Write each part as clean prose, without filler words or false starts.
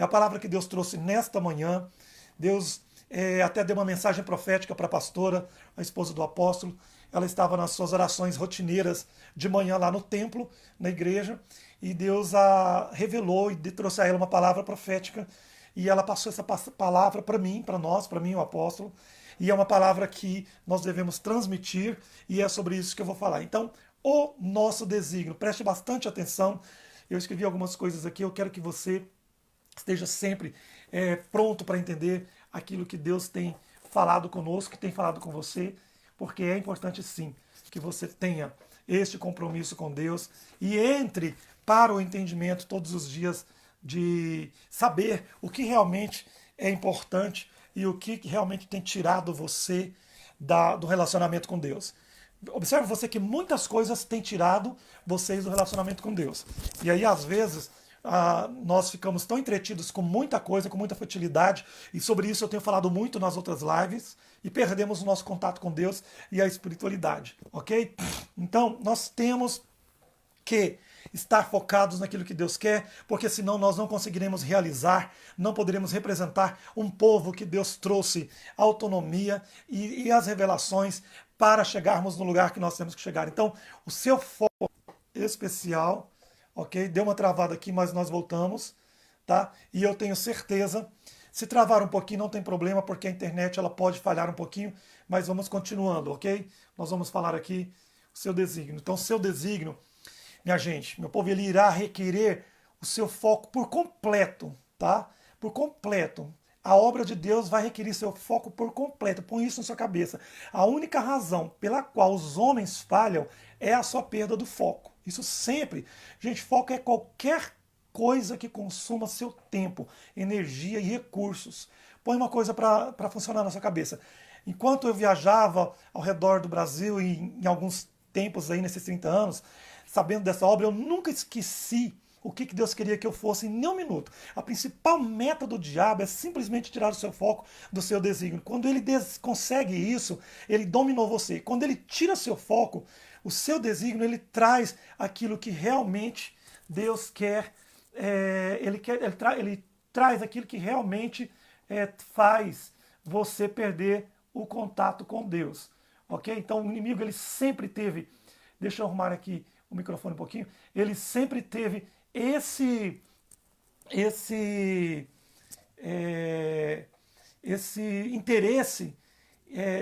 É a palavra que Deus trouxe nesta manhã. Deus até deu uma mensagem profética para a pastora, a esposa do apóstolo. Ela estava nas suas orações rotineiras de manhã lá no templo, na igreja, e Deus a revelou e trouxe a ela uma palavra profética. E ela passou essa palavra para mim, para nós, para mim, o apóstolo. E é uma palavra que nós devemos transmitir, e é sobre isso que eu vou falar. Então, o nosso desígnio, preste bastante atenção. Eu escrevi algumas coisas aqui, eu quero que você esteja sempre pronto para entender aquilo que Deus tem falado conosco, que tem falado com você, porque é importante sim que você tenha este compromisso com Deus e entre para o entendimento todos os dias de saber o que realmente é importante e o que realmente tem tirado você do relacionamento com Deus. Observe você que muitas coisas têm tirado vocês do relacionamento com Deus. E aí, às vezes, nós ficamos tão entretidos com muita coisa, com muita futilidade, e sobre isso eu tenho falado muito nas outras lives, e perdemos o nosso contato com Deus e a espiritualidade, ok? Então, nós temos que estar focados naquilo que Deus quer, porque senão nós não conseguiremos realizar, não poderemos representar um povo que Deus trouxe autonomia e as revelações para chegarmos no lugar que nós temos que chegar. Então, o seu foco especial, ok? Deu uma travada aqui, mas nós voltamos, tá? E eu tenho certeza, se travar um pouquinho não tem problema, porque a internet ela pode falhar um pouquinho, mas vamos continuando, ok? Nós vamos falar aqui o seu desígnio. Então, o seu desígnio, minha gente, meu povo, ele irá requerer o seu foco por completo, tá? Por completo. A obra de Deus vai requerer seu foco por completo. Põe isso na sua cabeça. A única razão pela qual os homens falham é a sua perda do foco. Isso sempre. Gente, foco é qualquer coisa que consuma seu tempo, energia e recursos. Põe uma coisa para funcionar na sua cabeça. Enquanto eu viajava ao redor do Brasil e em alguns tempos aí, nesses 30 anos, sabendo dessa obra, eu nunca esqueci o que Deus queria que eu fosse em nem um minuto. A principal meta do diabo é simplesmente tirar o seu foco do seu desígnio. Quando ele consegue isso, ele dominou você. Quando ele tira seu foco, o seu desígnio, ele traz aquilo que realmente Deus quer. Ele traz aquilo que realmente faz você perder o contato com Deus. Ok? Então o inimigo ele sempre teve. Deixa eu arrumar aqui o microfone um pouquinho. Ele sempre teve esse interesse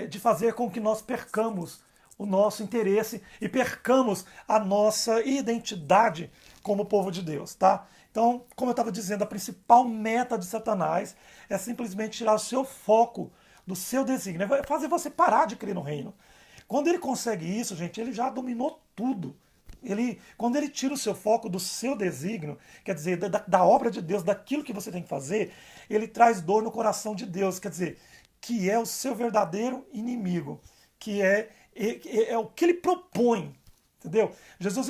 de fazer com que nós percamos o nosso interesse e percamos a nossa identidade como povo de Deus, tá? Então, como eu estava dizendo, a principal meta de Satanás é simplesmente tirar o seu foco do seu desígnio, é fazer você parar de crer no reino. Quando ele consegue isso, gente, ele já dominou tudo. Quando ele tira o seu foco do seu desígnio, quer dizer, da obra de Deus, daquilo que você tem que fazer, ele traz dor no coração de Deus, quer dizer, que é o seu verdadeiro inimigo, que é o que ele propõe, entendeu? Jesus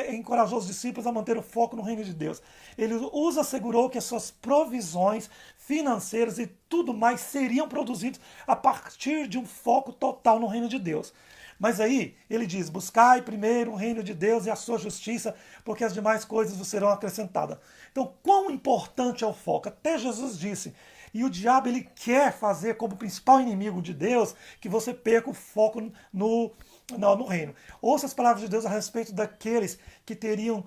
encorajou os discípulos a manter o foco no reino de Deus. Ele os assegurou que as suas provisões financeiras e tudo mais seriam produzidos a partir de um foco total no reino de Deus. Mas aí ele diz, buscai primeiro o reino de Deus e a sua justiça, porque as demais coisas vos serão acrescentadas. Então, quão importante é o foco? Até Jesus disse. E o diabo ele quer fazer como principal inimigo de Deus que você perca o foco no reino. Ouça as palavras de Deus a respeito daqueles que teriam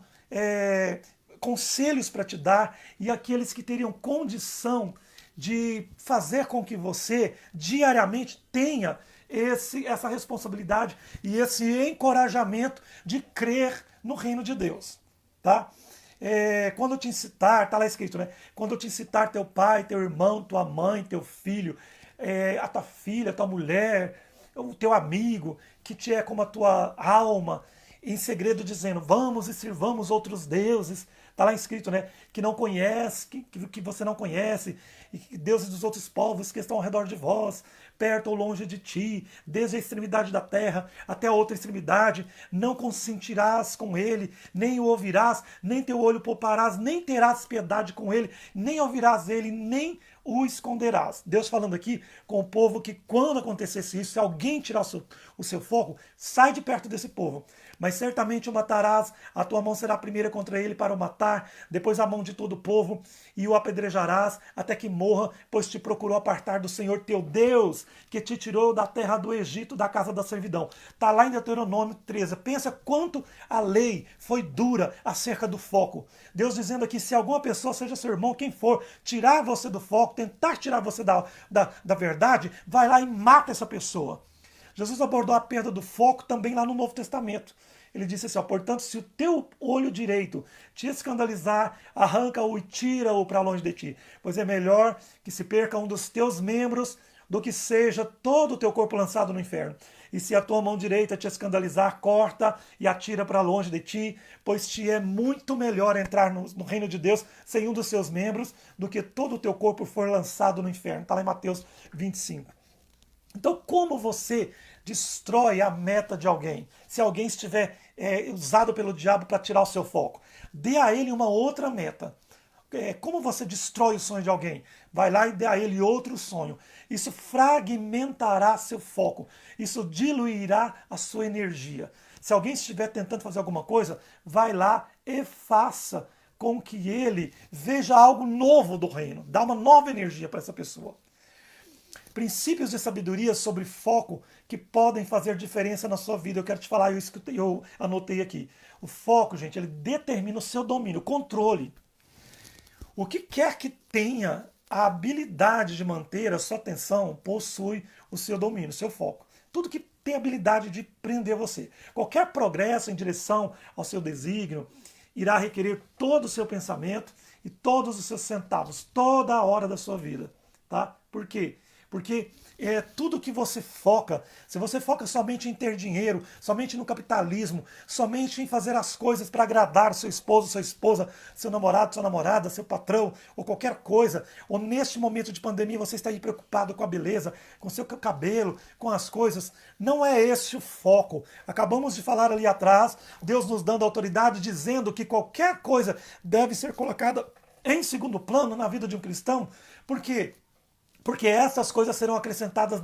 conselhos para te dar e aqueles que teriam condição de fazer com que você diariamente tenha essa responsabilidade e esse encorajamento de crer no reino de Deus, tá? Quando eu te incitar, tá lá escrito, né? Quando eu te incitar teu pai, teu irmão, tua mãe, teu filho, a tua filha, tua mulher, o teu amigo, que te é como a tua alma, em segredo dizendo, vamos e sirvamos outros deuses, tá lá escrito, né? Que não conhece, que você não conhece, e que deuses dos outros povos que estão ao redor de vós, perto ou longe de ti, desde a extremidade da terra até a outra extremidade, não consentirás com ele, nem o ouvirás, nem teu olho pouparás, nem terás piedade com ele, nem ouvirás ele, nem o esconderás. Deus falando aqui com o povo que quando acontecesse isso, se alguém tirar o seu foco, sai de perto desse povo. Mas certamente o matarás, a tua mão será a primeira contra ele para o matar, depois a mão de todo o povo, e o apedrejarás até que morra, pois te procurou apartar do Senhor teu Deus, que te tirou da terra do Egito, da casa da servidão. Está lá em Deuteronômio 13. Pensa quanto a lei foi dura acerca do foco. Deus dizendo aqui, se alguma pessoa, seja seu irmão, quem for, tirar você do foco, tentar tirar você da verdade, vai lá e mata essa pessoa. Jesus abordou a perda do foco também lá no Novo Testamento. Ele disse assim, ó, portanto, se o teu olho direito te escandalizar, arranca-o e tira-o para longe de ti. Pois é melhor que se perca um dos teus membros do que seja todo o teu corpo lançado no inferno. E se a tua mão direita te escandalizar, corta e atira para longe de ti, pois te é muito melhor entrar no reino de Deus sem um dos seus membros do que todo o teu corpo for lançado no inferno. Está lá em Mateus 25. Então, como você destrói a meta de alguém? Se alguém estiver usado pelo diabo para tirar o seu foco, dê a ele uma outra meta. Como você destrói o sonho de alguém? Vai lá e dê a ele outro sonho. Isso fragmentará seu foco. Isso diluirá a sua energia. Se alguém estiver tentando fazer alguma coisa, vai lá e faça com que ele veja algo novo do reino. Dá uma nova energia para essa pessoa. Princípios de sabedoria sobre foco que podem fazer diferença na sua vida. Eu quero te falar, eu anotei aqui. O foco, gente, ele determina o seu domínio, o controle. O que quer que tenha a habilidade de manter a sua atenção possui o seu domínio, o seu foco. Tudo que tem a habilidade de prender você. Qualquer progresso em direção ao seu desígnio irá requerer todo o seu pensamento e todos os seus centavos, toda a hora da sua vida. Tá? Por quê? Porque tudo que você foca, se você foca somente em ter dinheiro, somente no capitalismo, somente em fazer as coisas para agradar seu esposo, sua esposa, seu namorado, sua namorada, seu patrão, ou qualquer coisa, ou neste momento de pandemia você está aí preocupado com a beleza, com seu cabelo, com as coisas, não é esse o foco. Acabamos de falar ali atrás, Deus nos dando autoridade, dizendo que qualquer coisa deve ser colocada em segundo plano na vida de um cristão. Por quê? Porque essas coisas serão acrescentadas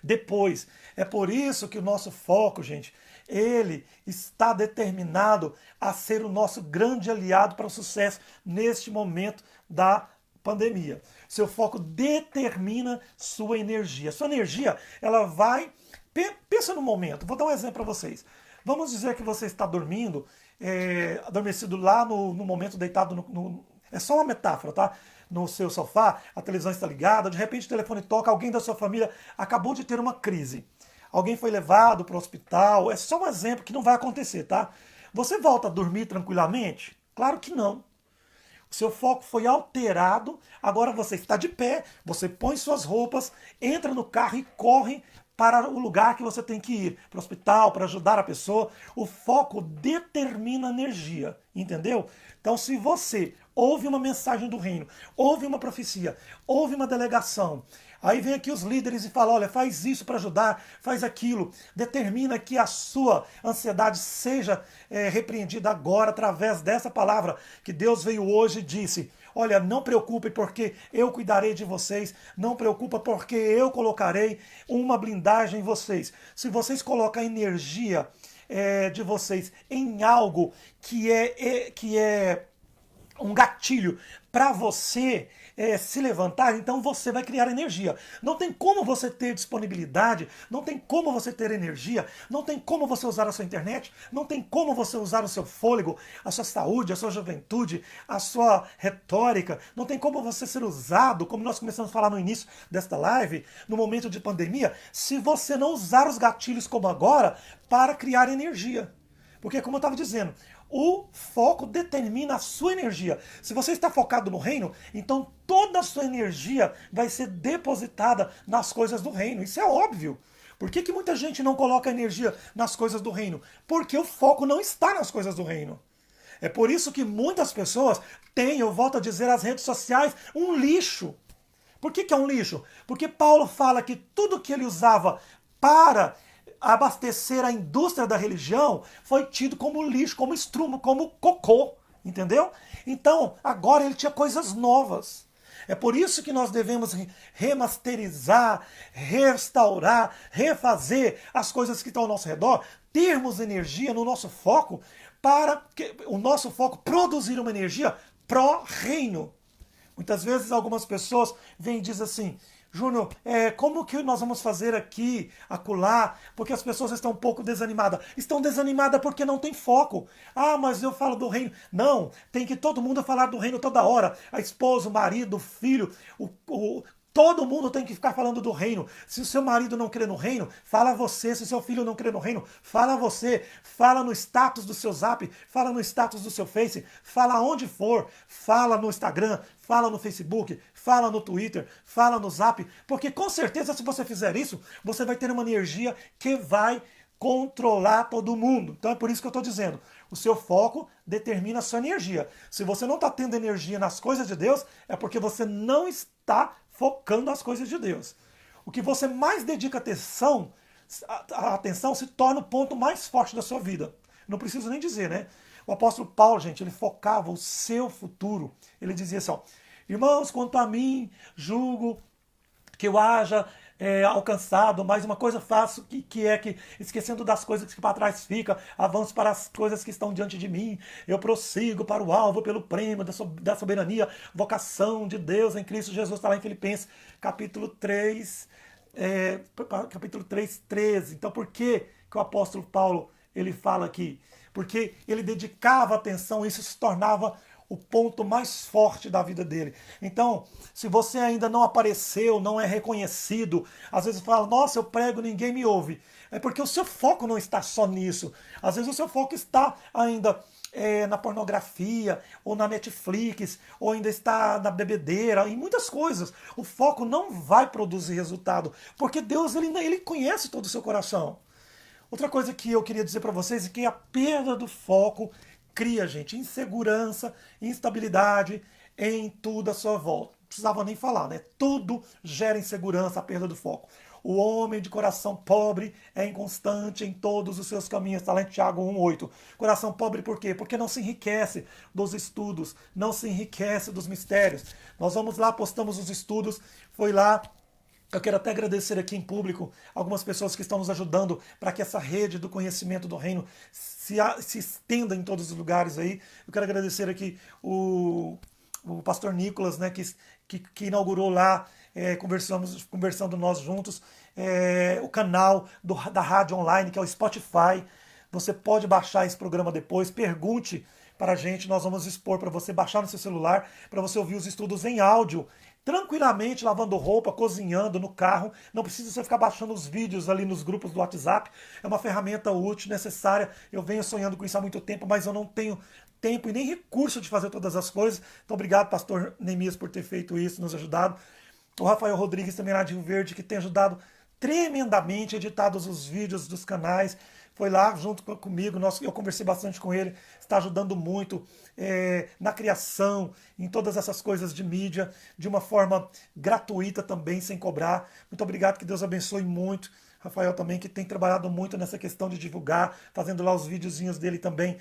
depois. É por isso que o nosso foco, gente, ele está determinado a ser o nosso grande aliado para o sucesso neste momento da pandemia. Seu foco determina sua energia. Sua energia, ela vai... Pensa no momento. Vou dar um exemplo para vocês. Vamos dizer que você está dormindo, adormecido lá no momento deitado é só uma metáfora, tá? No seu sofá, a televisão está ligada, de repente o telefone toca, alguém da sua família acabou de ter uma crise. Alguém foi levado para o hospital, é só um exemplo que não vai acontecer, tá? Você volta a dormir tranquilamente? Claro que não. O seu foco foi alterado, agora você está de pé, você põe suas roupas, entra no carro e corre para o lugar que você tem que ir, para o hospital, para ajudar a pessoa. O foco determina a energia, entendeu? Então, se você ouve uma mensagem do reino, ouve uma profecia, ouve uma delegação, aí vem aqui os líderes e falam, olha, faz isso para ajudar, faz aquilo, determina que a sua ansiedade seja repreendida agora através dessa palavra que Deus veio hoje e disse, olha, não preocupe porque eu cuidarei de vocês, não preocupa porque eu colocarei uma blindagem em vocês. Se vocês colocarem energia de vocês em algo que é um gatilho para você se levantar, então você vai criar energia. Não tem como você ter disponibilidade, não tem como você ter energia, não tem como você usar a sua internet, não tem como você usar o seu fôlego, a sua saúde, a sua juventude, a sua retórica, não tem como você ser usado, como nós começamos a falar no início desta live, no momento de pandemia, se você não usar os gatilhos como agora para criar energia. Porque, como eu estava dizendo, o foco determina a sua energia. Se você está focado no reino, então toda a sua energia vai ser depositada nas coisas do reino. Isso é óbvio. Por que muita gente não coloca energia nas coisas do reino? Porque o foco não está nas coisas do reino. É por isso que muitas pessoas têm, eu volto a dizer, as redes sociais um lixo. Por que é um lixo? Porque Paulo fala que tudo que ele usava para abastecer a indústria da religião foi tido como lixo, como estrumo, como cocô, entendeu? Então, agora ele tinha coisas novas. É por isso que nós devemos remasterizar, restaurar, refazer as coisas que estão ao nosso redor, termos energia no nosso foco para que o nosso foco produzir uma energia pró-reino. Muitas vezes algumas pessoas vêm e dizem assim: Júnior, como que nós vamos fazer aqui, acolá? Porque as pessoas estão um pouco desanimadas. Estão desanimadas porque não tem foco. Ah, mas eu falo do reino. Não, tem que todo mundo falar do reino toda hora. A esposa, o marido, o filho, todo mundo tem que ficar falando do reino. Se o seu marido não crê no reino, fala você. Se o seu filho não crê no reino, fala você. Fala no status do seu Zap, fala no status do seu Face, fala onde for, fala no Instagram, fala no Facebook, fala no Twitter, fala no Zap, porque com certeza se você fizer isso, você vai ter uma energia que vai controlar todo mundo. Então é por isso que eu estou dizendo, o seu foco determina a sua energia. Se você não está tendo energia nas coisas de Deus, é porque você não está focando nas coisas de Deus. O que você mais dedica atenção, a atenção se torna o ponto mais forte da sua vida. Não preciso nem dizer, né? O apóstolo Paulo, gente, ele focava o seu futuro. Ele dizia assim, ó, irmãos, quanto a mim, julgo que eu haja alcançado, mas uma coisa faço, que é que, esquecendo das coisas que para trás fica, avanço para as coisas que estão diante de mim, eu prossigo para o alvo pelo prêmio da soberania, vocação de Deus em Cristo Jesus, está lá em Filipenses, capítulo 3, capítulo 3, 13. Então por que o apóstolo Paulo ele fala aqui? Porque ele dedicava atenção, isso se tornava o ponto mais forte da vida dele. Então, se você ainda não apareceu, não é reconhecido, às vezes fala, nossa, eu prego, ninguém me ouve. É porque o seu foco não está só nisso. Às vezes o seu foco está ainda na pornografia, ou na Netflix, ou ainda está na bebedeira, em muitas coisas. O foco não vai produzir resultado, porque Deus ele conhece todo o seu coração. Outra coisa que eu queria dizer para vocês é que a perda do foco cria, gente, insegurança, instabilidade em tudo à sua volta. Não precisava nem falar, né? Tudo gera insegurança, a perda do foco. O homem de coração pobre é inconstante em todos os seus caminhos. Está lá em Tiago 1,8. Coração pobre por quê? Porque não se enriquece dos estudos, não se enriquece dos mistérios. Nós vamos lá, postamos os estudos, foi lá. Eu quero até agradecer aqui em público algumas pessoas que estão nos ajudando para que essa rede do conhecimento do reino se estenda em todos os lugares aí. Eu quero agradecer aqui o pastor Nicolas, né, que inaugurou lá, conversando nós juntos, o canal da rádio online, que é o Spotify. Você pode baixar esse programa depois, pergunte para a gente, nós vamos expor para você baixar no seu celular, para você ouvir os estudos em áudio, tranquilamente, lavando roupa, cozinhando, no carro. Não precisa você ficar baixando os vídeos ali nos grupos do WhatsApp. É uma ferramenta útil, necessária. Eu venho sonhando com isso há muito tempo, mas eu não tenho tempo e nem recurso de fazer todas as coisas. Então, obrigado, pastor Neemias, por ter feito isso, nos ajudado. O Rafael Rodrigues, também lá de Rio Verde, que tem ajudado tremendamente, editado os vídeos dos canais. Foi lá junto comigo, eu conversei bastante com ele, está ajudando muito na criação, em todas essas coisas de mídia, de uma forma gratuita também, sem cobrar. Muito obrigado, que Deus abençoe muito. Rafael também, que tem trabalhado muito nessa questão de divulgar, fazendo lá os videozinhos dele também,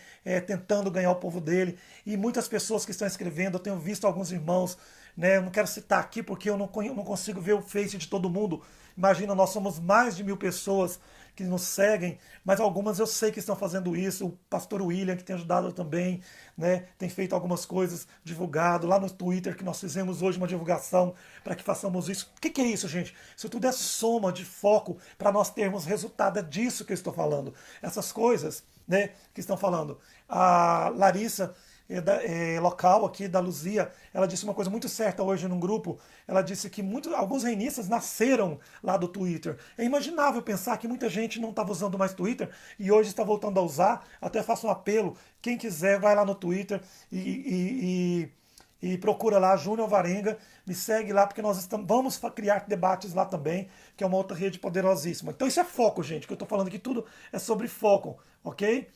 tentando ganhar o povo dele. E muitas pessoas que estão escrevendo, eu tenho visto alguns irmãos, né, eu não quero citar aqui porque eu não consigo ver o Face de todo mundo. Imagina, nós somos mais de 1000 pessoas que nos seguem, mas algumas eu sei que estão fazendo isso. O pastor William, que tem ajudado também, né, tem feito algumas coisas, divulgado lá no Twitter, que nós fizemos hoje uma divulgação para que façamos isso. O que é isso, gente? Isso tudo é soma de foco para nós termos resultado. É disso que eu estou falando. Essas coisas, né, que estão falando. A Larissa, local aqui da Luzia, ela disse uma coisa muito certa hoje num grupo. Ela disse que alguns reinistas nasceram lá do Twitter. É imaginável pensar que muita gente não estava usando mais Twitter e hoje está voltando a usar. Até faço um apelo, quem quiser vai lá no Twitter e procura lá Júnior Varenga, me segue lá, porque nós vamos criar debates lá também, que é uma outra rede poderosíssima. Então isso é foco, gente, que eu estou falando aqui, tudo é sobre foco, ok?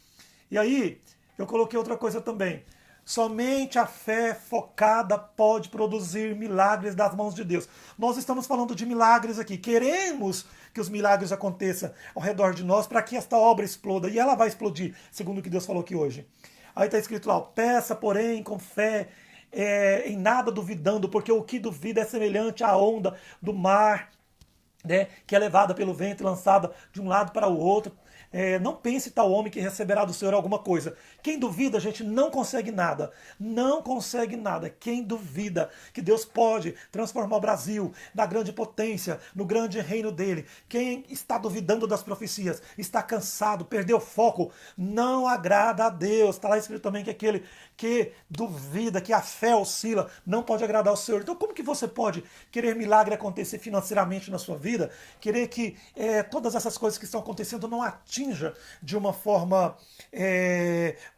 E aí, eu coloquei outra coisa também. Somente a fé focada pode produzir milagres das mãos de Deus. Nós estamos falando de milagres aqui. Queremos que os milagres aconteçam ao redor de nós para que esta obra exploda. E ela vai explodir, segundo o que Deus falou aqui hoje. Aí está escrito lá, peça, porém, com fé, em nada duvidando, porque o que duvida é semelhante à onda do mar, né, que é levada pelo vento e lançada de um lado para o outro. Não pense tal homem que receberá do Senhor alguma coisa. Quem duvida, gente, não consegue nada. Não consegue nada. Quem duvida que Deus pode transformar o Brasil na grande potência, no grande reino dele. Quem está duvidando das profecias, está cansado, perdeu o foco, não agrada a Deus. Está lá escrito também que aquele que duvida, que a fé oscila, não pode agradar ao Senhor. Então como que você pode querer milagre acontecer financeiramente na sua vida? Querer que todas essas coisas que estão acontecendo não atinjam de uma forma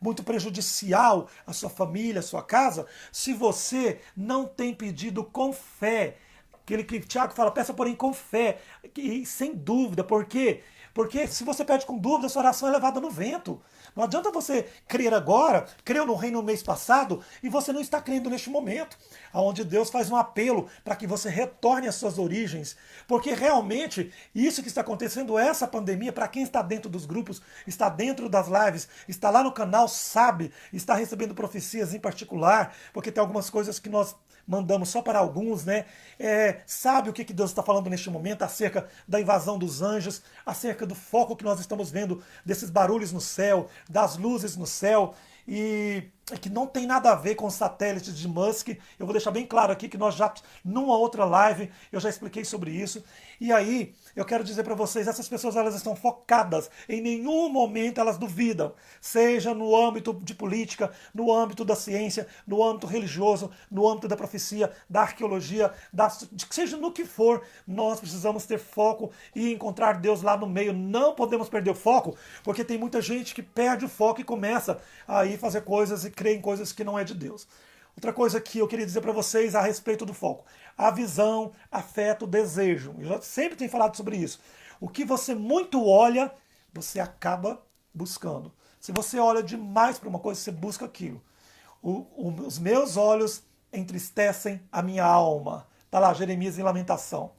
muito prejudicial a sua família, a sua casa, se você não tem pedido com fé. Aquele que Tiago fala, peça porém com fé, e sem dúvida. Por quê? Porque se você pede com dúvida, sua oração é levada no vento. Não adianta você crer agora, creu no reino no mês passado, e você não está crendo neste momento, onde Deus faz um apelo para que você retorne às suas origens. Porque realmente, isso que está acontecendo, essa pandemia, para quem está dentro dos grupos, está dentro das lives, está lá no canal, sabe, está recebendo profecias em particular, porque tem algumas coisas que nós mandamos só para alguns, né? Sabe o que Deus está falando neste momento acerca da invasão dos anjos, acerca do foco que nós estamos vendo desses barulhos no céu, das luzes no céu, e que não tem nada a ver com os satélites de Musk. Eu vou deixar bem claro aqui que nós já, numa outra live, eu já expliquei sobre isso. E aí, eu quero dizer para vocês, essas pessoas elas estão focadas, em nenhum momento elas duvidam, seja no âmbito de política, no âmbito da ciência, no âmbito religioso, no âmbito da profecia, da arqueologia, seja no que for, nós precisamos ter foco e encontrar Deus lá no meio. Não podemos perder o foco, porque tem muita gente que perde o foco e começa a ir fazer coisas e crer em coisas que não é de Deus. Outra coisa que eu queria dizer para vocês a respeito do foco. A visão afeta o desejo. Eu já sempre tenho falado sobre isso. O que você muito olha, você acaba buscando. Se você olha demais para uma coisa, você busca aquilo. Os meus olhos entristecem a minha alma. Está lá, Jeremias em Lamentação.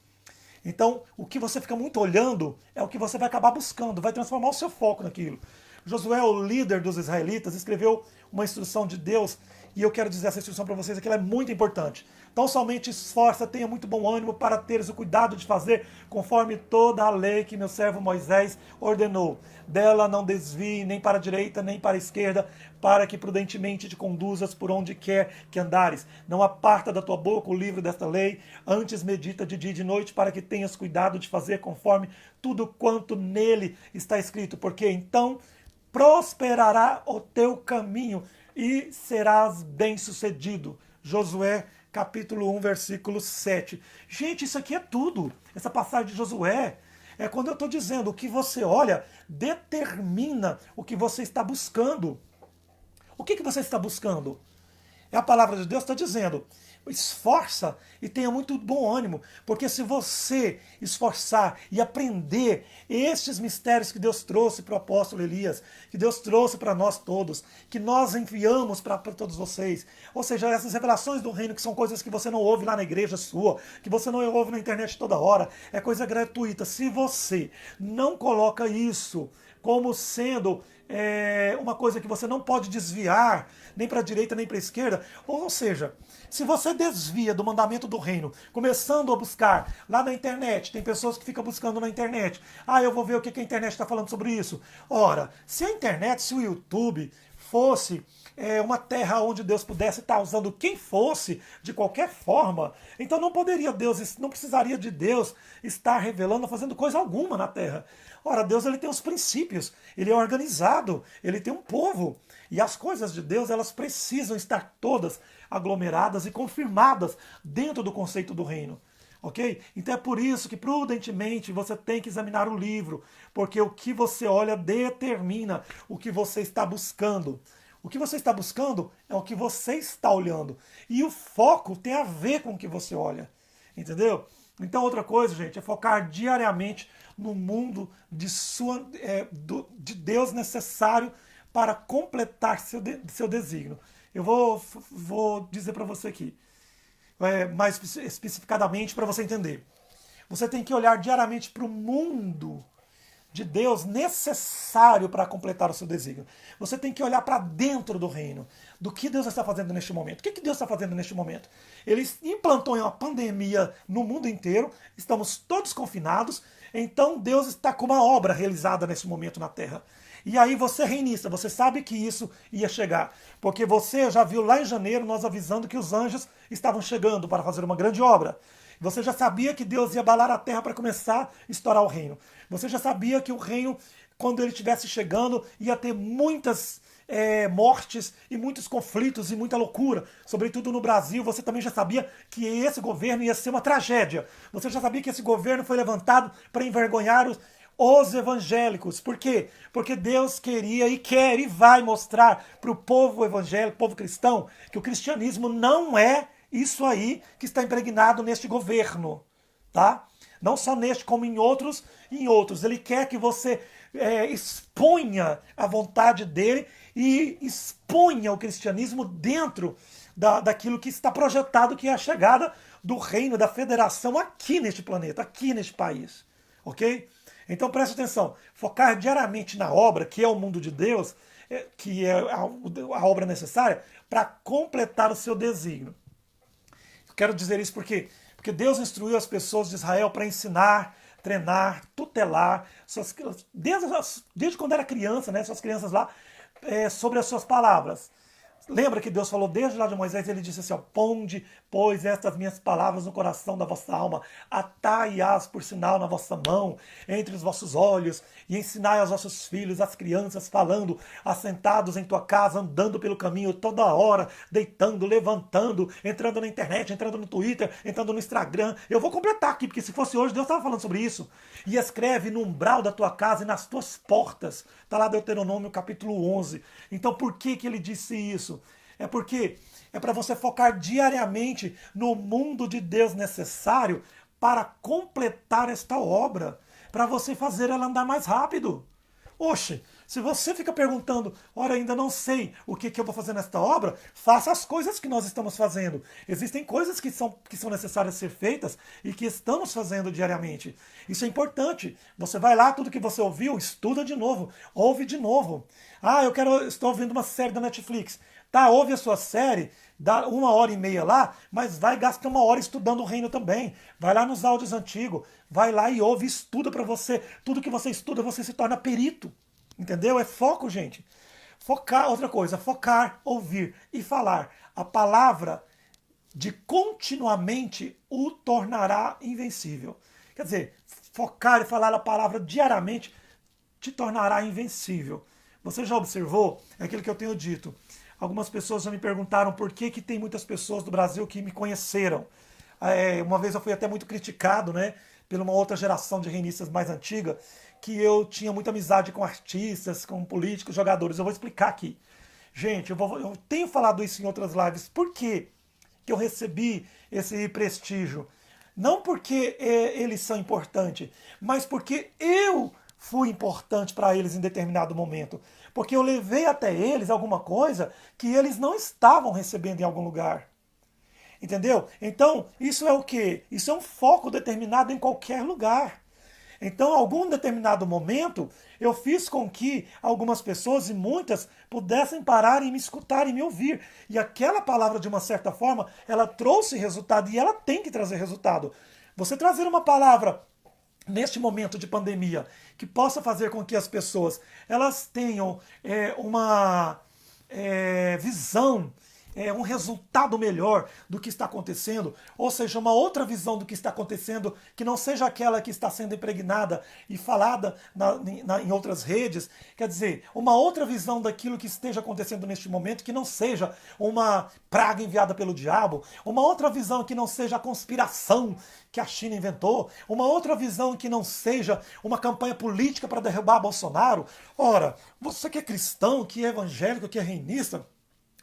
Então, o que você fica muito olhando é o que você vai acabar buscando, vai transformar o seu foco naquilo. Josué, o líder dos israelitas, escreveu uma instrução de Deus, e eu quero dizer essa instrução para vocês, que ela é muito importante. Então somente esforça, tenha muito bom ânimo para teres o cuidado de fazer conforme toda a lei que meu servo Moisés ordenou. Dela não desvie nem para a direita nem para a esquerda, para que prudentemente te conduzas por onde quer que andares. Não aparta da tua boca o livro desta lei, antes medita de dia e de noite, para que tenhas cuidado de fazer conforme tudo quanto nele está escrito, porque então prosperará o teu caminho e serás bem-sucedido. Josué, capítulo 1, versículo 7. Gente, isso aqui é tudo. Essa passagem de Josué é quando eu estou dizendo, o que você olha determina o que você está buscando. O que você está buscando? A palavra de Deus está dizendo, esforça e tenha muito bom ânimo, porque se você esforçar e aprender estes mistérios que Deus trouxe para o apóstolo Elias, que Deus trouxe para nós todos, que nós enviamos para todos vocês, ou seja, essas revelações do reino, que são coisas que você não ouve lá na igreja sua, que você não ouve na internet toda hora, é coisa gratuita. Se você não coloca isso como sendo uma coisa que você não pode desviar, nem para a direita nem para a esquerda, ou seja, se você desvia do mandamento do reino, começando a buscar lá na internet, tem pessoas que ficam buscando na internet, eu vou ver o que a internet está falando sobre isso. Ora, se a internet, se o YouTube fosse uma terra onde Deus pudesse estar usando quem fosse, de qualquer forma, então não precisaria de Deus estar revelando, fazendo coisa alguma na terra. Ora, Deus ele tem os princípios, ele é organizado, ele tem um povo, e as coisas de Deus elas precisam estar todas aglomeradas e confirmadas dentro do conceito do reino. Ok? Então é por isso que prudentemente você tem que examinar o livro, porque o que você olha determina o que você está buscando. O que você está buscando é o que você está olhando. E o foco tem a ver com o que você olha. Entendeu? Então outra coisa, gente, é focar diariamente no mundo de Deus necessário para completar seu desígnio. Eu vou dizer para você aqui, mais especificadamente para você entender. Você tem que olhar diariamente para o mundo de Deus necessário para completar o seu desígnio. Você tem que olhar para dentro do reino, do que Deus está fazendo neste momento. O que Deus está fazendo neste momento? Ele implantou uma pandemia no mundo inteiro, estamos todos confinados, então Deus está com uma obra realizada nesse momento na Terra. E aí você reinista, você sabe que isso ia chegar, porque você já viu lá em janeiro nós avisando que os anjos estavam chegando para fazer uma grande obra. Você já sabia que Deus ia abalar a terra para começar a estourar o reino. Você já sabia que o reino, quando ele estivesse chegando, ia ter muitas mortes e muitos conflitos e muita loucura. Sobretudo no Brasil, você também já sabia que esse governo ia ser uma tragédia. Você já sabia que esse governo foi levantado para envergonhar os evangélicos. Por quê? Porque Deus queria e quer e vai mostrar para o povo evangélico, povo cristão, que o cristianismo não é isso aí que está impregnado neste governo, tá? Não só neste, como em outros. Ele quer que você exponha a vontade dele e exponha o cristianismo dentro daquilo que está projetado, que é a chegada do reino, da federação aqui neste planeta, aqui neste país, ok? Então preste atenção, focar diariamente na obra, que é o mundo de Deus, que é a obra necessária para completar o seu desígnio. Quero dizer isso porque Deus instruiu as pessoas de Israel para ensinar, treinar, tutelar, desde quando era criança, né, suas crianças lá, sobre as suas palavras. Lembra que Deus falou desde lá de Moisés, ele disse assim, ó, ponde, pois, estas minhas palavras no coração da vossa alma, atai-as por sinal na vossa mão, entre os vossos olhos, e ensinai aos vossos filhos, às crianças, falando, assentados em tua casa, andando pelo caminho, toda hora, deitando, levantando, entrando na internet, entrando no Twitter, entrando no Instagram. Eu vou completar aqui, porque se fosse hoje, Deus estava falando sobre isso. E escreve no umbral da tua casa e nas tuas portas. Está lá Deuteronômio capítulo 11. Então por que ele disse isso? É porque é para você focar diariamente no mundo de Deus necessário para completar esta obra, para você fazer ela andar mais rápido. Oxe, se você fica perguntando, ora, ainda não sei o que eu vou fazer nesta obra, faça as coisas que nós estamos fazendo. Existem coisas que são necessárias ser feitas e que estamos fazendo diariamente. Isso é importante. Você vai lá, tudo que você ouviu, estuda de novo, ouve de novo. Ah, estou ouvindo uma série da Netflix. Tá, ouve a sua série, dá 1h30 lá, mas vai e gasta 1 hora estudando o reino também. Vai lá nos áudios antigos, vai lá e ouve, estuda para você. Tudo que você estuda, você se torna perito. Entendeu? É foco, gente. Focar, outra coisa, focar, ouvir e falar. A palavra de continuamente o tornará invencível. Quer dizer, focar e falar a palavra diariamente te tornará invencível. Você já observou? É aquilo que eu tenho dito. Algumas pessoas já me perguntaram por que tem muitas pessoas do Brasil que me conheceram. Uma vez eu fui até muito criticado, né, por uma outra geração de reinistas mais antiga, que eu tinha muita amizade com artistas, com políticos, jogadores. Eu vou explicar aqui. Gente, eu tenho falado isso em outras lives. Por que eu recebi esse prestígio? Não porque eles são importantes, mas porque eu fui importante para eles em determinado momento. Porque eu levei até eles alguma coisa que eles não estavam recebendo em algum lugar. Entendeu? Então, isso é o quê? Isso é um foco determinado em qualquer lugar. Então, em algum determinado momento, eu fiz com que algumas pessoas, e muitas, pudessem parar e me escutar e me ouvir. E aquela palavra, de uma certa forma, ela trouxe resultado e ela tem que trazer resultado. Você trazer uma palavra neste momento de pandemia, que possa fazer com que as pessoas elas tenham uma visão, um resultado melhor do que está acontecendo, ou seja, uma outra visão do que está acontecendo, que não seja aquela que está sendo impregnada e falada em outras redes, quer dizer, uma outra visão daquilo que esteja acontecendo neste momento, que não seja uma praga enviada pelo diabo, uma outra visão que não seja a conspiração que a China inventou, uma outra visão que não seja uma campanha política para derrubar Bolsonaro. Ora, você que é cristão, que é evangélico, que é reinista,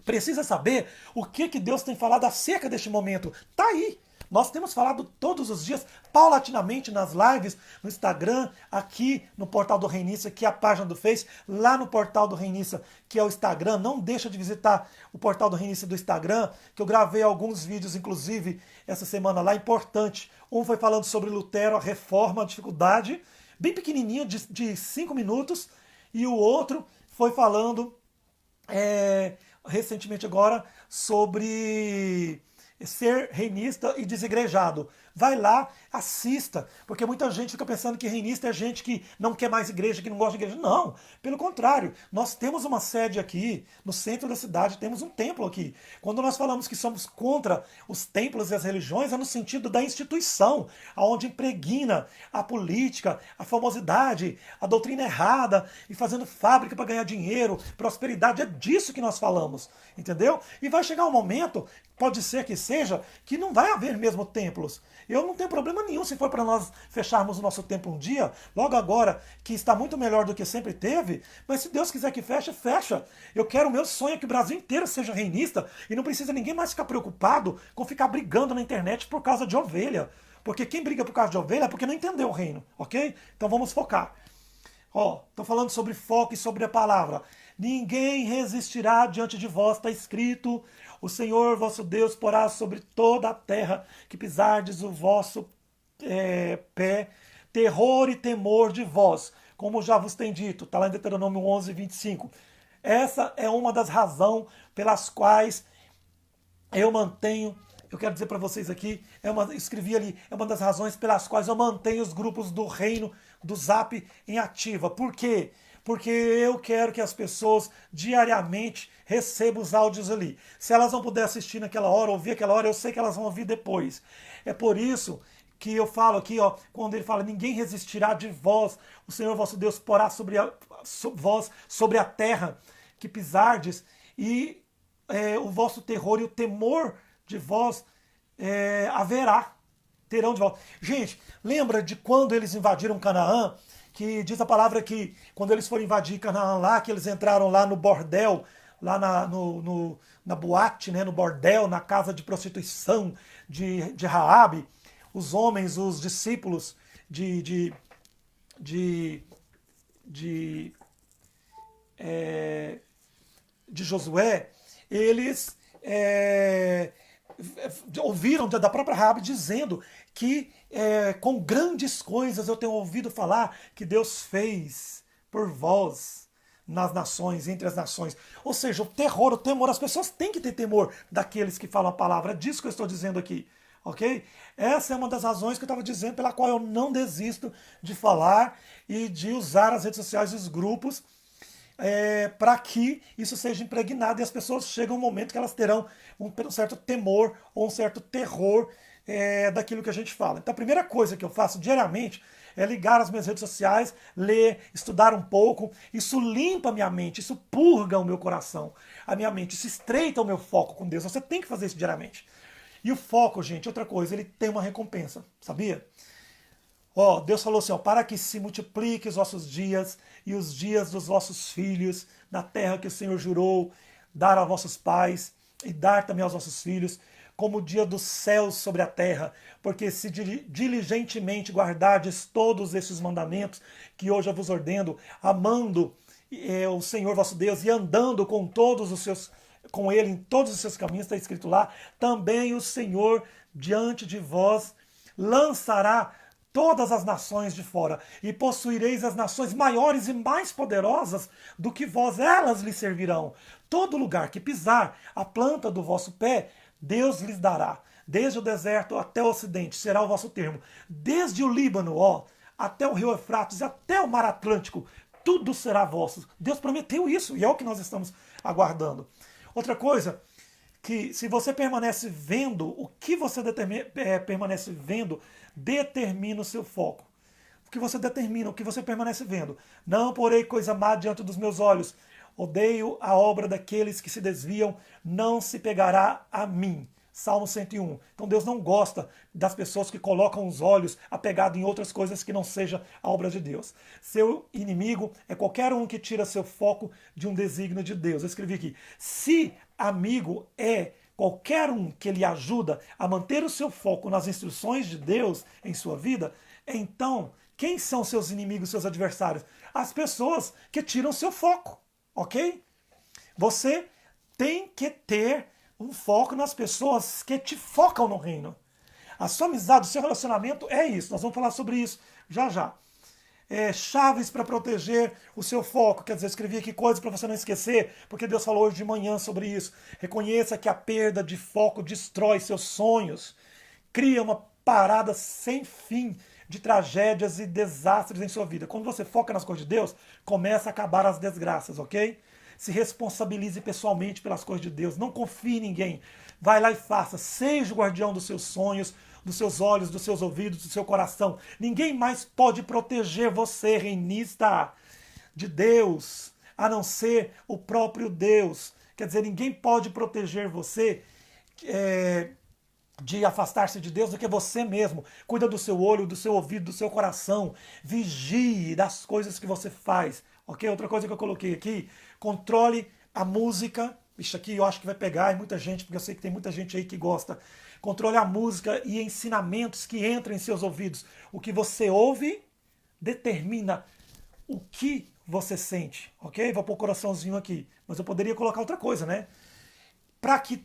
precisa saber o que Deus tem falado acerca deste momento. Tá aí. Nós temos falado todos os dias, paulatinamente, nas lives, no Instagram, aqui no Portal do Reinista, que é a página do Face, lá no Portal do Reinista, que é o Instagram. Não deixa de visitar o Portal do Reinista do Instagram, que eu gravei alguns vídeos, inclusive, essa semana lá, importante. Um foi falando sobre Lutero, a reforma, a dificuldade, bem pequenininho, de 5 minutos, e o outro foi falando recentemente agora sobre ser reinista e desigrejado. Vai lá, assista, porque muita gente fica pensando que reinista é gente que não quer mais igreja, que não gosta de igreja. Não, pelo contrário, nós temos uma sede aqui, no centro da cidade, temos um templo aqui. Quando nós falamos que somos contra os templos e as religiões, é no sentido da instituição, aonde impregna a política, a famosidade, a doutrina errada, e fazendo fábrica para ganhar dinheiro, prosperidade, é disso que nós falamos, entendeu? E vai chegar um momento, pode ser que seja, que não vai haver mesmo templos. Eu não tenho problema nenhum se for para nós fecharmos o nosso templo um dia, logo agora, que está muito melhor do que sempre teve, mas se Deus quiser que feche, fecha. Eu quero, o meu sonho é que o Brasil inteiro seja reinista e não precisa ninguém mais ficar preocupado com ficar brigando na internet por causa de ovelha. Porque quem briga por causa de ovelha é porque não entendeu o reino, ok? Então vamos focar. Ó, estou falando sobre foco e sobre a palavra. Ninguém resistirá diante de vós, está escrito. O Senhor vosso Deus porá sobre toda a terra que pisardes o vosso pé, terror e temor de vós, como já vos tem dito. Está lá em Deuteronômio 11, 25. Essa é uma das razões pelas quais eu mantenho, eu quero dizer para vocês aqui, escrevi ali, é uma das razões pelas quais eu mantenho os grupos do reino do Zap em ativa. Por quê? Porque eu quero que as pessoas diariamente recebam os áudios ali. Se elas não puderem assistir naquela hora, ouvir aquela hora, eu sei que elas vão ouvir depois. É por isso que eu falo aqui, ó, quando ele fala, ninguém resistirá de vós, o Senhor vosso Deus porá vós sobre a terra que pisardes, e o vosso terror e o temor de vós haverá, terão de volta. Gente, lembra de quando eles invadiram Canaã? Que diz a palavra que quando eles foram invadir Canaã lá, que eles entraram lá no bordel, lá na boate, né, no bordel, na casa de prostituição de Raabe, os homens, os discípulos de Josué, eles ouviram da própria Raabe dizendo que com grandes coisas eu tenho ouvido falar que Deus fez por vós nas nações, entre as nações. Ou seja, o terror, o temor, as pessoas têm que ter temor daqueles que falam a palavra. É disso que eu estou dizendo aqui, ok? Essa é uma das razões que eu estava dizendo pela qual eu não desisto de falar e de usar as redes sociais e os grupos para que isso seja impregnado e as pessoas chegam um momento que elas terão um certo temor ou um certo terror daquilo que a gente fala. Então a primeira coisa que eu faço diariamente é ligar as minhas redes sociais, ler, estudar um pouco. Isso limpa a minha mente, isso purga o meu coração, a minha mente, isso estreita o meu foco com Deus. Você tem que fazer isso diariamente. E o foco, gente, outra coisa, ele tem uma recompensa, sabia? Ó, Deus falou assim, ó, para que se multiplique os vossos dias e os dias dos vossos filhos na terra que o Senhor jurou dar a vossos pais e dar também aos vossos filhos, como o dia dos céus sobre a terra, porque se diligentemente guardardes todos esses mandamentos que hoje eu vos ordeno, amando o Senhor vosso Deus e andando com ele em todos os seus caminhos, está escrito lá, também o Senhor diante de vós lançará todas as nações de fora, e possuireis as nações maiores e mais poderosas do que vós, elas lhe servirão. Todo lugar que pisar a planta do vosso pé, Deus lhes dará. Desde o deserto até o ocidente será o vosso termo. Desde o Líbano, até o rio Eufrates, até o mar Atlântico, tudo será vosso. Deus prometeu isso, e é o que nós estamos aguardando. Outra coisa, que se você permanece vendo, o que você permanece vendo, determina o seu foco. O que você determina, o que você permanece vendo. Não porei coisa má diante dos meus olhos. Odeio a obra daqueles que se desviam, não se pegará a mim. Salmo 101. Então Deus não gosta das pessoas que colocam os olhos apegados em outras coisas que não seja a obra de Deus. Seu inimigo é qualquer um que tira seu foco de um desígnio de Deus. Eu escrevi aqui, se amigo é qualquer um que lhe ajuda a manter o seu foco nas instruções de Deus em sua vida, então quem são seus inimigos, seus adversários? As pessoas que tiram seu foco, ok? Você tem que ter um foco nas pessoas que te focam no reino. A sua amizade, o seu relacionamento é isso. Nós vamos falar sobre isso já já. chaves para proteger o seu foco. Quer dizer, eu escrevi aqui coisas para você não esquecer, porque Deus falou hoje de manhã sobre isso. Reconheça que a perda de foco destrói seus sonhos, cria uma parada sem fim de tragédias e desastres em sua vida. Quando você foca nas coisas de Deus, começa a acabar as desgraças, ok? Se responsabilize pessoalmente pelas coisas de Deus. Não confie em ninguém. Vai lá e faça. Seja o guardião dos seus sonhos, dos seus olhos, dos seus ouvidos, do seu coração. Ninguém mais pode proteger você, reinista de Deus, a não ser o próprio Deus. Quer dizer, ninguém pode proteger você de afastar-se de Deus do que você mesmo. Cuida do seu olho, do seu ouvido, do seu coração. Vigie das coisas que você faz. Ok? Outra coisa que eu coloquei aqui, controle a música. Isso aqui eu acho que vai pegar em muita gente, porque eu sei que tem muita gente aí que gosta. Controle a música e ensinamentos que entram em seus ouvidos. O que você ouve determina o que você sente. Ok? Vou pôr o coraçãozinho aqui. Mas eu poderia colocar outra coisa, né? Para que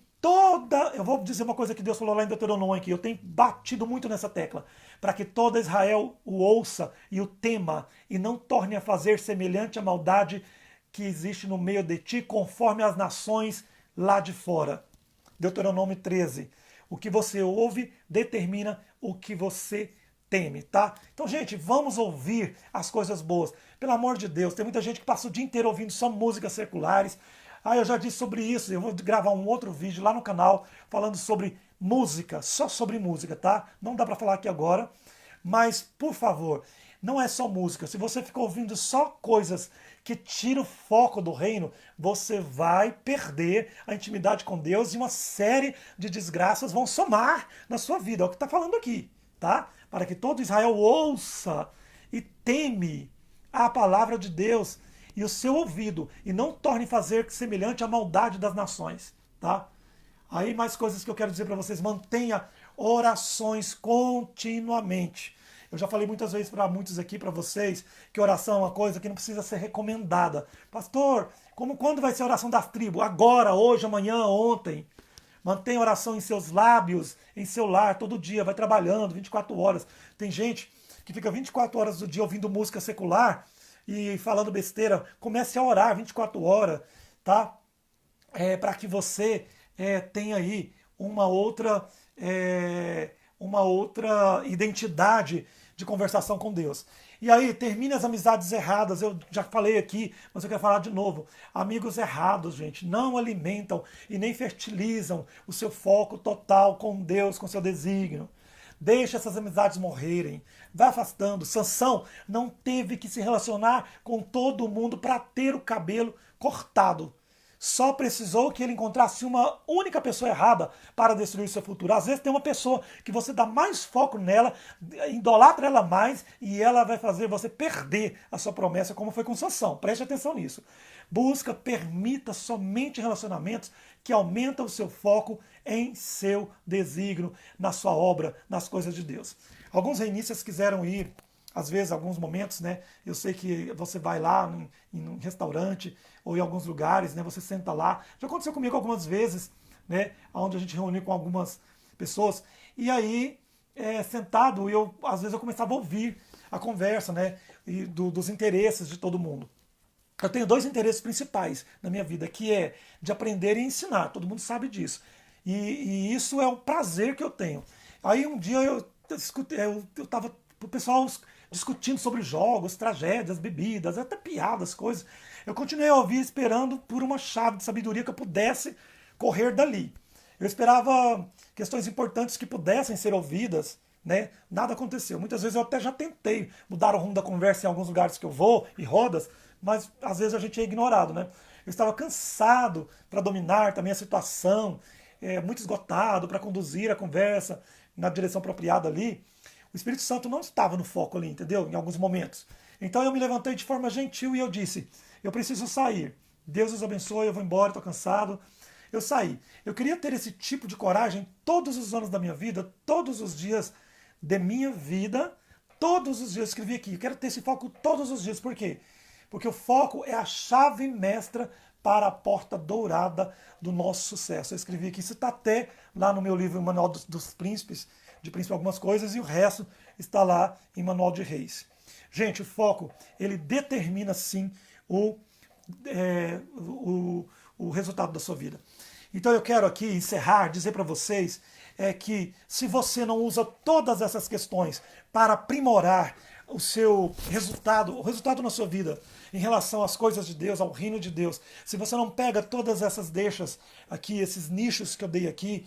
eu vou dizer uma coisa que Deus falou lá em Deuteronômio aqui, eu tenho batido muito nessa tecla, para que toda Israel o ouça e o tema, e não torne a fazer semelhante à maldade que existe no meio de ti, conforme as nações lá de fora. Deuteronômio 13. O que você ouve determina o que você teme, tá? Então, gente, vamos ouvir as coisas boas. Pelo amor de Deus, tem muita gente que passa o dia inteiro ouvindo só músicas seculares. Eu já disse sobre isso, eu vou gravar um outro vídeo lá no canal falando sobre música, só sobre música, tá? Não dá pra falar aqui agora, mas, por favor, não é só música. Se você ficar ouvindo só coisas que tiram o foco do reino, você vai perder a intimidade com Deus e uma série de desgraças vão somar na sua vida. É o que está falando aqui, tá? Para que todo Israel ouça e teme a palavra de Deus e o seu ouvido, e não torne fazer semelhante à maldade das nações, tá? Aí mais coisas que eu quero dizer para vocês: mantenha orações continuamente. Eu já falei muitas vezes para muitos aqui, para vocês, que oração é uma coisa que não precisa ser recomendada. Pastor, quando vai ser a oração das tribos? Agora, hoje, amanhã, ontem. Mantenha oração em seus lábios, em seu lar, todo dia, vai trabalhando 24 horas. Tem gente que fica 24 horas do dia ouvindo música secular e falando besteira. Comece a orar 24 horas, tá? Para que você tenha aí uma outra identidade de conversação com Deus. E aí, termine as amizades erradas. Eu já falei aqui, mas eu quero falar de novo. Amigos errados, gente, não alimentam e nem fertilizam o seu foco total com Deus, com seu desígnio. Deixe essas amizades morrerem. Vai afastando. Sansão não teve que se relacionar com todo mundo para ter o cabelo cortado. Só precisou que ele encontrasse uma única pessoa errada para destruir seu futuro. Às vezes tem uma pessoa que você dá mais foco nela, idolatra ela mais, e ela vai fazer você perder a sua promessa, como foi com Sansão. Preste atenção nisso. Permita somente relacionamentos que aumentam o seu foco em seu desígnio, na sua obra, nas coisas de Deus. Alguns reinistas quiseram ir, às vezes, alguns momentos, né? Eu sei que você vai lá em um restaurante ou em alguns lugares, né? Você senta lá. Já aconteceu comigo algumas vezes, né? Onde a gente reuniu com algumas pessoas. E aí, sentado, às vezes eu começava a ouvir a conversa, né? Dos interesses de todo mundo. Eu tenho dois interesses principais na minha vida, que é de aprender e ensinar. Todo mundo sabe disso. E isso é um prazer que eu tenho. Aí um dia eu estava o pessoal discutindo sobre jogos, tragédias, bebidas, até piadas, coisas. Eu continuei a ouvir esperando por uma chave de sabedoria que eu pudesse correr dali. Eu esperava questões importantes que pudessem ser ouvidas, né? Nada aconteceu. Muitas vezes eu até já tentei mudar o rumo da conversa em alguns lugares que eu vou, e rodas, mas às vezes a gente é ignorado, né? Eu estava cansado para dominar também a situação, muito esgotado para conduzir a conversa na direção apropriada ali. O Espírito Santo não estava no foco ali, entendeu? Em alguns momentos. Então eu me levantei de forma gentil e eu disse: eu preciso sair. Deus os abençoe, eu vou embora, estou cansado. Eu saí. Eu queria ter esse tipo de coragem todos os anos da minha vida, todos os dias de minha vida, todos os dias. Eu escrevi aqui, eu quero ter esse foco todos os dias. Por quê? Porque o foco é a chave mestra para a porta dourada do nosso sucesso. Eu escrevi aqui, isso está até lá no meu livro Manual dos Príncipes, de Príncipe algumas coisas, e o resto está lá em Manual de Reis. Gente, o foco, ele determina sim o, o resultado da sua vida. Então eu quero aqui encerrar, dizer para vocês que se você não usa todas essas questões para aprimorar o resultado na sua vida em relação às coisas de Deus, ao reino de Deus, se você não pega todas essas deixas aqui, esses nichos que eu dei aqui,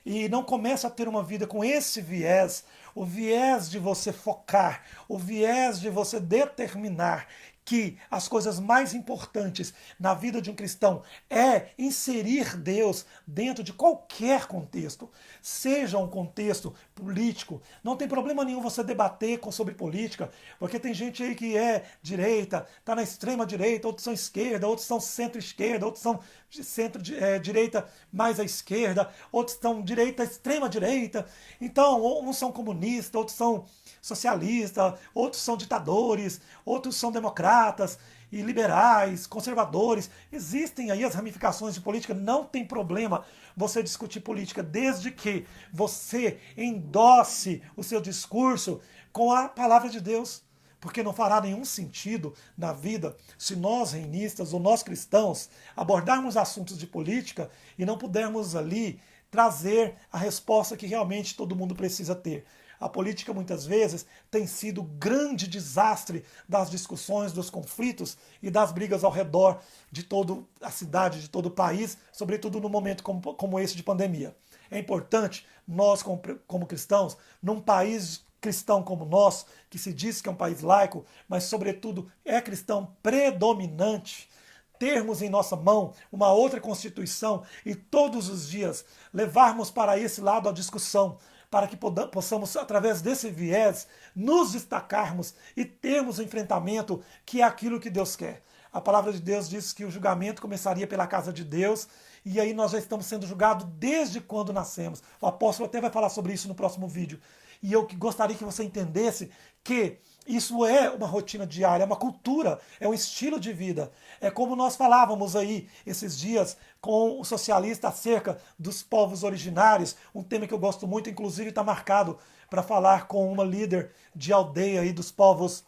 e não começa a ter uma vida com esse viés, o viés de você focar, o viés de você determinar que as coisas mais importantes na vida de um cristão é inserir Deus dentro de qualquer contexto, seja um contexto político. Não tem problema nenhum você debater sobre política, porque tem gente aí que é direita, está na extrema direita, outros são esquerda, outros são centro-esquerda, outros são centro-direita mais à esquerda, outros são direita, extrema direita. Então, uns são comunistas, outros são socialistas, outros são ditadores, outros são democratas e liberais, conservadores. Existem aí as ramificações de política, não tem problema você discutir política, desde que você endosse o seu discurso com a palavra de Deus. Porque não fará nenhum sentido na vida se nós, reinistas ou nós cristãos, abordarmos assuntos de política e não pudermos ali trazer a resposta que realmente todo mundo precisa ter. A política muitas vezes tem sido o grande desastre das discussões, dos conflitos e das brigas ao redor de toda a cidade, de todo o país, sobretudo no momento como esse de pandemia. É importante nós, como cristãos, num país cristão como nós, que se diz que é um país laico, mas sobretudo é cristão predominante, termos em nossa mão uma outra Constituição e todos os dias levarmos para esse lado a discussão, para que possamos, através desse viés, nos destacarmos e termos o enfrentamento que é aquilo que Deus quer. A palavra de Deus diz que o julgamento começaria pela casa de Deus, e aí nós já estamos sendo julgados desde quando nascemos. O apóstolo até vai falar sobre isso no próximo vídeo. E eu gostaria que você entendesse que isso é uma rotina diária, é uma cultura, é um estilo de vida. É como nós falávamos aí esses dias com o socialista acerca dos povos originários, um tema que eu gosto muito, inclusive está marcado para falar com uma líder de aldeia aí dos povos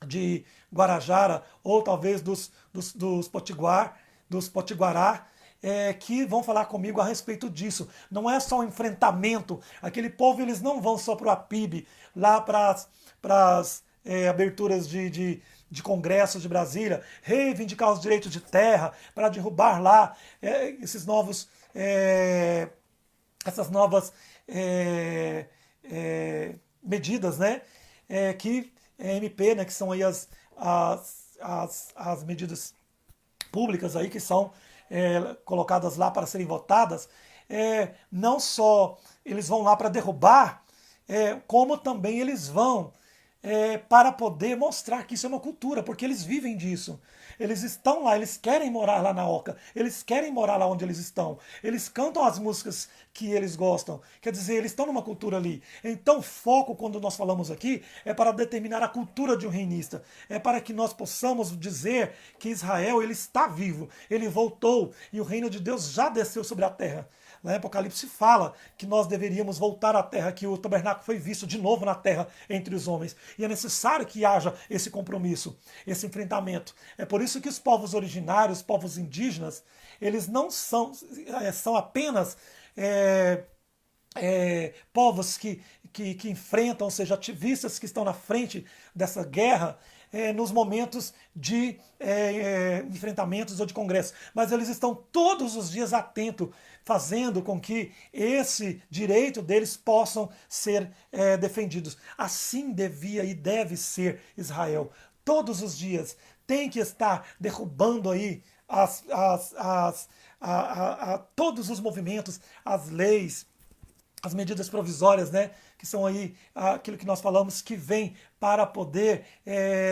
de Guarajara, ou talvez dos Potiguará, que vão falar comigo a respeito disso. Não é só um enfrentamento. Aquele povo, eles não vão só para o APIB, lá para as aberturas de congressos de Brasília, reivindicar os direitos de terra, para derrubar lá essas novas medidas, né? Que MP, né, que são aí as medidas públicas aí que são colocadas lá para serem votadas. Não só eles vão lá para derrubar, como também eles vão para poder mostrar que isso é uma cultura, porque eles vivem disso. Eles estão lá, eles querem morar lá na Oca, eles querem morar lá onde eles estão, eles cantam as músicas que eles gostam, quer dizer, eles estão numa cultura ali. Então o foco, quando nós falamos aqui, é para determinar a cultura de um reinista, é para que nós possamos dizer que Israel, ele está vivo, ele voltou e o reino de Deus já desceu sobre a terra. Lá em Apocalipse fala que nós deveríamos voltar à terra, que o tabernáculo foi visto de novo na terra entre os homens. E é necessário que haja esse compromisso, esse enfrentamento. É por isso que os povos originários, os povos indígenas, eles não são apenas povos que enfrentam, ou seja, ativistas que estão na frente dessa guerra, nos momentos de enfrentamentos ou de congressos. Mas eles estão todos os dias atentos, fazendo com que esse direito deles possam ser defendidos. Assim devia e deve ser Israel. Todos os dias tem que estar derrubando aí todos os movimentos, as leis, as medidas provisórias, né, que são aí aquilo que nós falamos, que vem para poder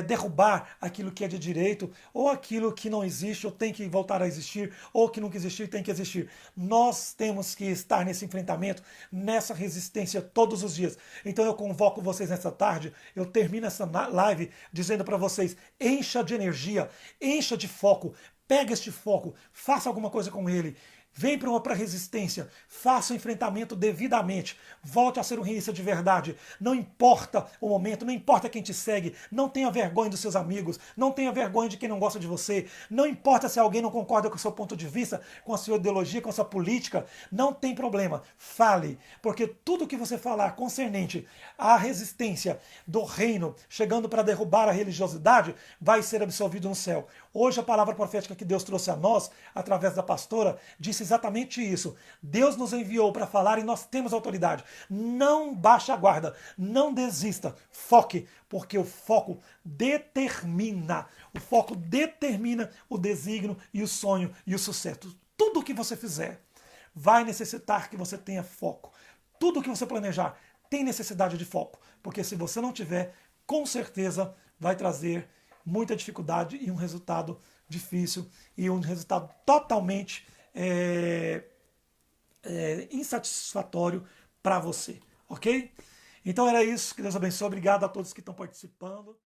derrubar aquilo que é de direito, ou aquilo que não existe, ou tem que voltar a existir, ou que nunca existiu, tem que existir. Nós temos que estar nesse enfrentamento, nessa resistência todos os dias. Então eu convoco vocês nessa tarde, eu termino essa live dizendo para vocês, encha de energia, encha de foco, pega este foco, faça alguma coisa com ele, Vem para a resistência, faça o enfrentamento devidamente, volte a ser um reista de verdade. Não importa o momento, não importa quem te segue, não tenha vergonha dos seus amigos, não tenha vergonha de quem não gosta de você, não importa se alguém não concorda com o seu ponto de vista, com a sua ideologia, com a sua política, não tem problema, fale, porque tudo que você falar concernente à resistência do reino, chegando para derrubar a religiosidade, vai ser absolvido no céu. Hoje a palavra profética que Deus trouxe a nós, através da pastora, disse exatamente isso. Deus nos enviou para falar e nós temos autoridade. Não baixe a guarda, não desista, foque, porque o foco determina. O foco determina o desígnio e o sonho e o sucesso. Tudo o que você fizer vai necessitar que você tenha foco. Tudo o que você planejar tem necessidade de foco, porque se você não tiver, com certeza vai trazer muita dificuldade e um resultado difícil e um resultado totalmente insatisfatório para você, ok? Então era isso, que Deus abençoe, obrigado a todos que estão participando.